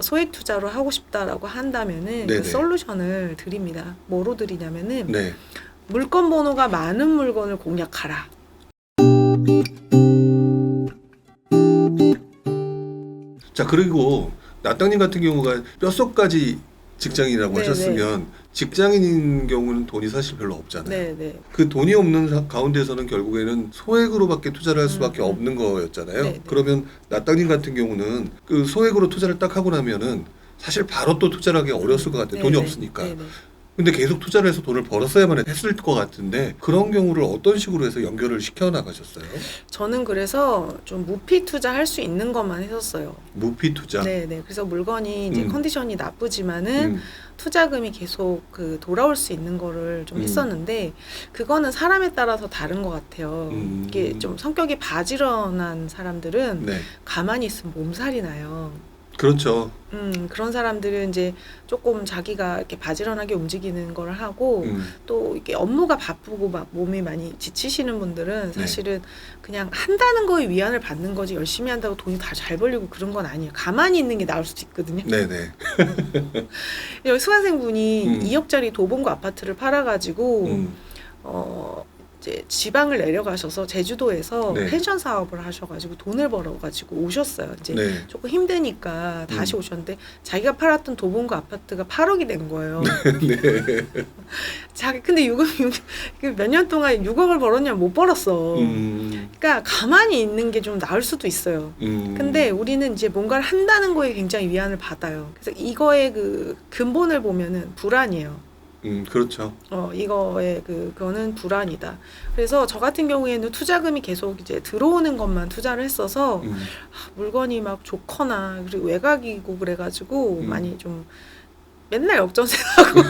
소액 투자로 하고 싶다라고 한다면은 그 솔루션을 드립니다. 뭐로 드리냐면은 네. 물건 번호가 많은 물건을 공략하라. 자, 그리고 나땅님 같은 경우가 뼛속까지 직장인이라고 네네. 하셨으면 직장인인 경우는 돈이 사실 별로 없잖아요. 네네. 그 돈이 없는 가운데서는 결국에는 소액으로밖에 투자를 할 수밖에 없는 거였잖아요. 네네. 그러면 나땅님 같은 경우는 그 소액으로 투자를 딱 하고 나면은 사실 바로 또 투자를 하기 어려웠을 것 같아요. 돈이 네네. 없으니까. 네네. 근데 계속 투자를 해서 돈을 벌었어야만 했을 것 같은데 그런 경우를 어떤 식으로 해서 연결을 시켜 나가셨어요? 저는 그래서 좀 무피 투자 할 수 있는 것만 했었어요. 무피 투자. 네네. 그래서 물건이 이제 컨디션이 나쁘지만은 음. 투자금이 계속 그 돌아올 수 있는 거를 좀 했었는데 그거는 사람에 따라서 다른 것 같아요. 이게 좀 성격이 바지런한 사람들은 네. 가만히 있으면 몸살이 나요. 그렇죠. 그런 사람들은 이제 조금 자기가 이렇게 바지런하게 움직이는 걸 하고 또 이렇게 업무가 바쁘고 막 몸이 많이 지치시는 분들은 사실은 그냥 한다는 거에 위안을 받는 거지 열심히 한다고 돈이 다 잘 벌리고 그런 건 아니에요. 가만히 있는 게 나을 수도 있거든요. 네네. 여기 수강생분이 2억짜리 도봉구 아파트를 팔아가지고 이제 지방을 내려가셔서 제주도에서 네. 펜션 사업을 하셔가지고 돈을 벌어가지고 오셨어요. 이제 네. 조금 힘드니까 다시 오셨는데 자기가 팔았던 도봉구 아파트가 8억이 된 거예요. 네. 자기 근데 몇 년 동안 6억을 벌었냐면 못 벌었어. 그러니까 가만히 있는 게 좀 나을 수도 있어요. 근데 우리는 이제 뭔가를 한다는 거에 굉장히 위안을 받아요. 그래서 이거의 그 근본을 보면은 불안이에요. 그렇죠. 이거의 그거는 불안이다. 그래서 저 같은 경우에는 투자금이 계속 이제 들어오는 것만 투자를 했어서 물건이 막 좋거나 그리고 외곽이고 그래가지고 많이 좀 맨날 역전세하고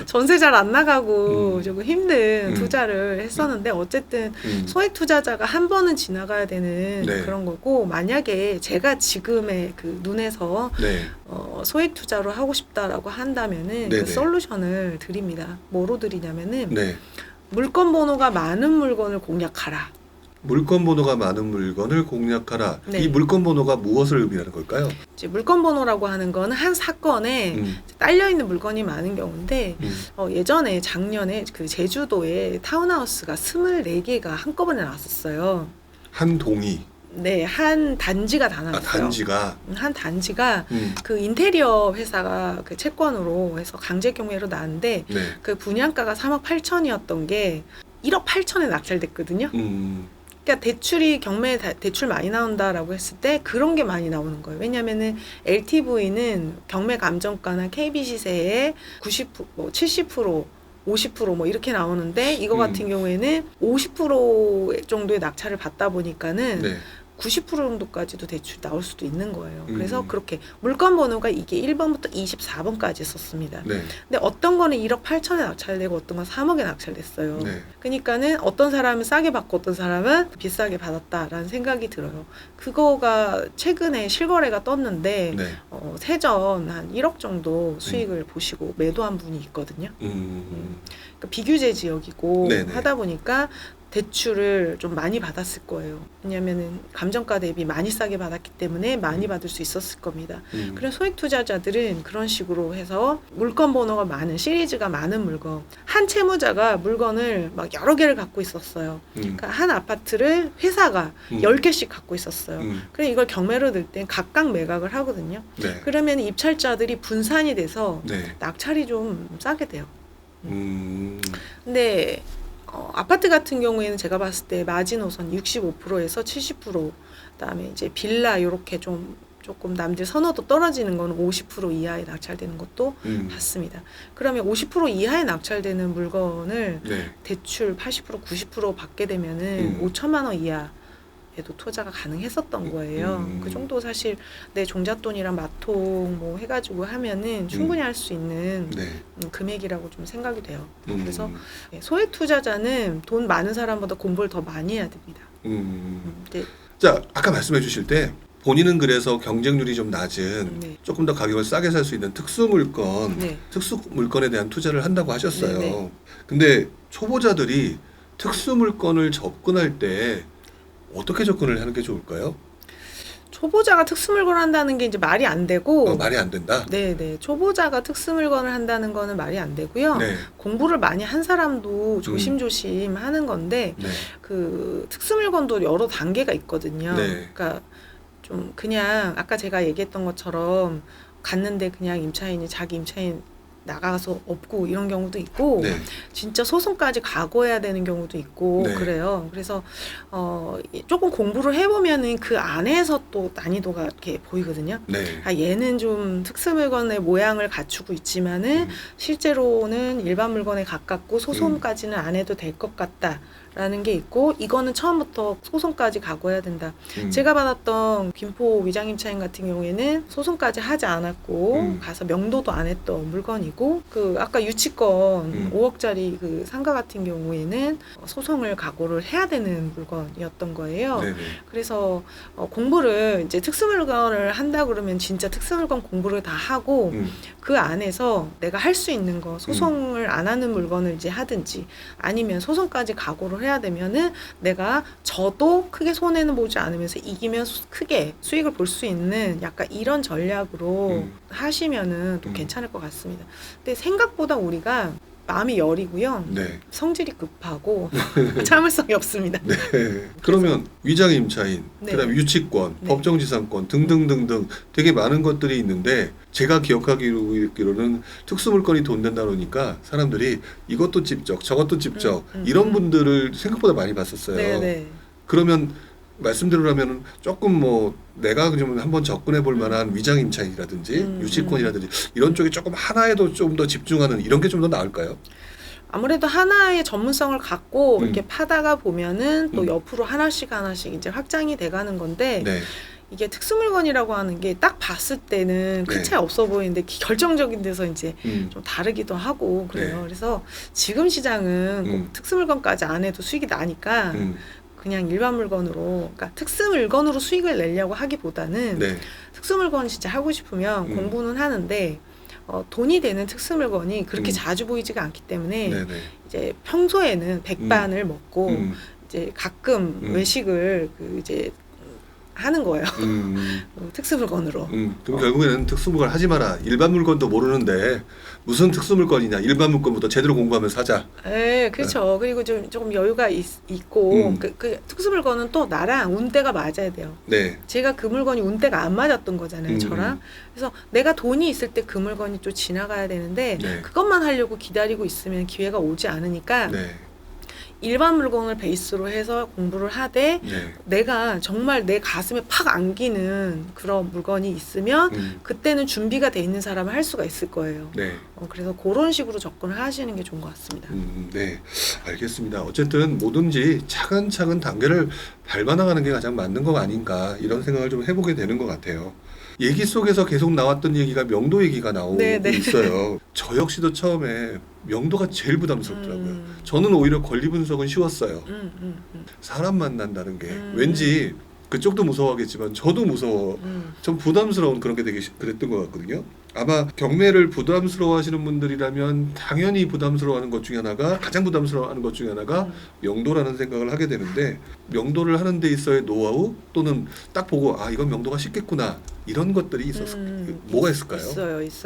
전세 잘 안 나가고 조금 힘든 투자를 했었는데 어쨌든 소액 투자자가 한 번은 지나가야 되는 그런 거고 만약에 제가 지금의 그 눈에서 소액 투자로 하고 싶다라고 한다면은 그 솔루션을 드립니다. 뭐로 드리냐면은 물건 번호가 많은 물건을 공략하라. 물건 번호가 많은 물건을 공략하라. 네. 이 물건 번호가 무엇을 의미하는 걸까요? 이제 물건 번호라고 하는 거는 한 사건에 딸려 있는 물건이 많은 경우인데 예전에 작년에 그 제주도에 타운하우스가 24개가 한꺼번에 나왔었어요. 한 동이. 네, 한 단지가 다 나왔어요. 단지가. 한 단지가 그 인테리어 회사가 그 채권으로 해서 강제 경매로 나왔는데 그 분양가가 3억 8천이었던 게 1억 8천에 낙찰됐거든요. 그러니까 대출이 경매 대출 많이 나온다라고 했을 때 그런 게 많이 나오는 거예요. 왜냐면은 LTV는 경매 감정가나 KB 시세의 90%, 뭐 70%, 50% 뭐 이렇게 나오는데 이거 같은 경우에는 50% 정도의 낙찰을 받다 보니까는 90% 정도까지도 대출이 나올 수도 있는 거예요. 그래서 그렇게 물건 번호가 이게 1번부터 24번까지 썼습니다. 근데 어떤 거는 1억 8천에 낙찰되고 어떤 건 3억에 낙찰됐어요. 그러니까는 어떤 사람은 싸게 받고 어떤 사람은 비싸게 받았다라는 생각이 들어요. 그거가 최근에 실거래가 떴는데 세전 한 1억 정도 수익을 보시고 매도한 분이 있거든요. 그러니까 비규제 지역이고 하다 보니까 대출을 좀 많이 받았을 거예요. 왜냐면은 감정가 대비 많이 싸게 받았기 때문에 많이 받을 수 있었을 겁니다. 그래서 소액 투자자들은 그런 식으로 해서 물건 번호가 많은 시리즈가 많은 물건 한 채무자가 물건을 막 여러 개를 갖고 있었어요. 그러니까 한 아파트를 회사가 10개씩 갖고 있었어요. 그래서 이걸 경매로 들 땐 각각 매각을 하거든요. 그러면 입찰자들이 분산이 돼서 낙찰이 좀 싸게 돼요. 근데 아파트 같은 경우에는 제가 봤을 때 마지노선 65%에서 70%, 그다음에 이제 빌라 이렇게 조금 남들 선호도 떨어지는 거는 50% 이하에 낙찰되는 것도 봤습니다. 그러면 50% 이하에 낙찰되는 물건을 대출 80%, 90% 받게 되면은 5천만 원 이하 에도 투자가 가능했었던 거예요. 그 정도 사실 내 종잣돈이랑 마통 뭐 해가지고 하면은 충분히 할 수 있는 금액이라고 좀 생각이 돼요. 그래서 소액 투자자는 돈 많은 사람보다 공부를 더 많이 해야 됩니다. 자, 아까 말씀해 주실 때 본인은 그래서 경쟁률이 좀 낮은 조금 더 가격을 싸게 살 수 있는 특수 물건에 대한 투자를 한다고 하셨어요. 근데 초보자들이 특수 물건을 접근할 때 어떻게 접근을 하는 게 좋을까요? 초보자가 특수물건을 한다는 게 이제 말이 안 되고 말이 안 된다? 네네. 초보자가 특수물건을 한다는 거는 말이 안 되고요. 네. 공부를 많이 한 사람도 조심조심 하는 건데 네. 그 특수물건도 여러 단계가 있거든요. 네. 그러니까 좀 그냥 아까 제가 얘기했던 것처럼 갔는데 그냥 임차인이 자기 임차인 나가서 없고 이런 경우도 있고 네. 진짜 소송까지 가고해야 되는 경우도 있고 네. 그래요. 그래서 조금 공부를 해보면은 그 안에서 또 난이도가 이렇게 보이거든요. 네. 아, 얘는 좀 특수물건의 모양을 갖추고 있지만은 실제로는 일반 물건에 가깝고 소송까지는 안 해도 될 것 같다. 라는 게 있고 이거는 처음부터 소송까지 가고해야 된다. 제가 받았던 김포 위장임차인 같은 경우에는 소송까지 하지 않았고 가서 명도도 안 했던 물건이고 그 아까 유치권 5억짜리 그 상가 같은 경우에는 소송을 각오를 해야 되는 물건이었던 거예요. 네네. 그래서 공부를 이제 특수물건을 한다 그러면 진짜 특수물건 공부를 다 하고 그 안에서 내가 할 수 있는 거 소송을 안 하는 물건을 이제 하든지 아니면 소송까지 각오를 해야 되면은 내가 저도 크게 손해는 보지 않으면서 이기면 크게 수익을 볼 수 있는 약간 이런 전략으로 하시면은 또 괜찮을 것 같습니다. 근데 생각보다 우리가 마음이 여리고요. 네. 성질이 급하고 참을성이 없습니다. 네. 그러면 위장임차인, 네. 그다음에 유치권, 네. 법정지상권 등등등등 되게 많은 것들이 있는데 제가 기억하기로는 특수물건이 돈 된다 그러니까 사람들이 이것도 집적, 저것도 집적 이런 분들을 생각보다 많이 봤었어요. 네네. 그러면 말씀대로라면 조금 뭐 내가 좀 한번 접근해 볼 만한 위장임차인이라든지 유치권이라든지 이런 쪽에 조금 하나에도 좀 더 집중하는 이런 게 좀 더 나을까요? 아무래도 하나의 전문성을 갖고 이렇게 파다가 보면은 또 옆으로 하나씩 이제 확장이 돼가는 건데 네. 이게 특수물건이라고 하는 게 딱 봤을 때는 큰 네. 차이 없어 보이는데 결정적인 데서 이제 좀 다르기도 하고 그래요. 네. 그래서 지금 시장은 꼭 특수물건까지 안 해도 수익이 나니까 그냥 일반 물건으로, 그러니까 특수물건으로 수익을 내려고 하기보다는 네. 특수물건 진짜 하고 싶으면 공부는 하는데 돈이 되는 특수물건이 그렇게 자주 보이지가 않기 때문에 네네. 이제 평소에는 백반을 먹고 이제 가끔 외식을 이제 하는 거예요. 특수물건으로. 그럼 결국에는 특수물건 하지 마라. 일반 물건도 모르는데 무슨 특수물건이냐. 일반 물건부터 제대로 공부하면 사자. 네, 그렇죠. 그리고 조금 여유가 있고 그 특수물건은 또 나랑 운대가 맞아야 돼요. 네. 제가 그 물건이 운대가 안 맞았던 거잖아요, 저랑. 그래서 내가 돈이 있을 때 그 물건이 또 지나가야 되는데 네. 그것만 하려고 기다리고 있으면 기회가 오지 않으니까 네. 일반 물건을 베이스로 해서 공부를 하되 네. 내가 정말 내 가슴에 팍 안기는 그런 물건이 있으면 그때는 준비가 돼 있는 사람은 할 수가 있을 거예요. 네. 그래서 그런 식으로 접근을 하시는 게 좋은 것 같습니다. 네. 알겠습니다. 어쨌든 뭐든지 차근차근 단계를 밟아나가는 게 가장 맞는 거 아닌가 이런 생각을 좀 해보게 되는 것 같아요. 얘기 속에서 계속 나왔던 얘기가 명도 얘기가 나오고 있어요. 저 역시도 처음에 명도가 제일 부담스럽더라고요. 저는 오히려 권리 분석은 쉬웠어요. 사람 만난다는 게 왠지 그쪽도 무서워하겠지만 저도 무서워. 좀 부담스러운 그런 게 되게 그랬던 것 같거든요. 아마 경매를 부담스러워하시는 분들이라면 당연히 부담스러워하는 것 중에 하나가 가장 부담스러워하는 것 중에 하나가 명도라는 생각을 하게 되는데 명도를 하는 데 있어의 노하우 또는 딱 보고 아 이건 명도가 쉽겠구나 이런 것들이 뭐가 있을까요? 있어요.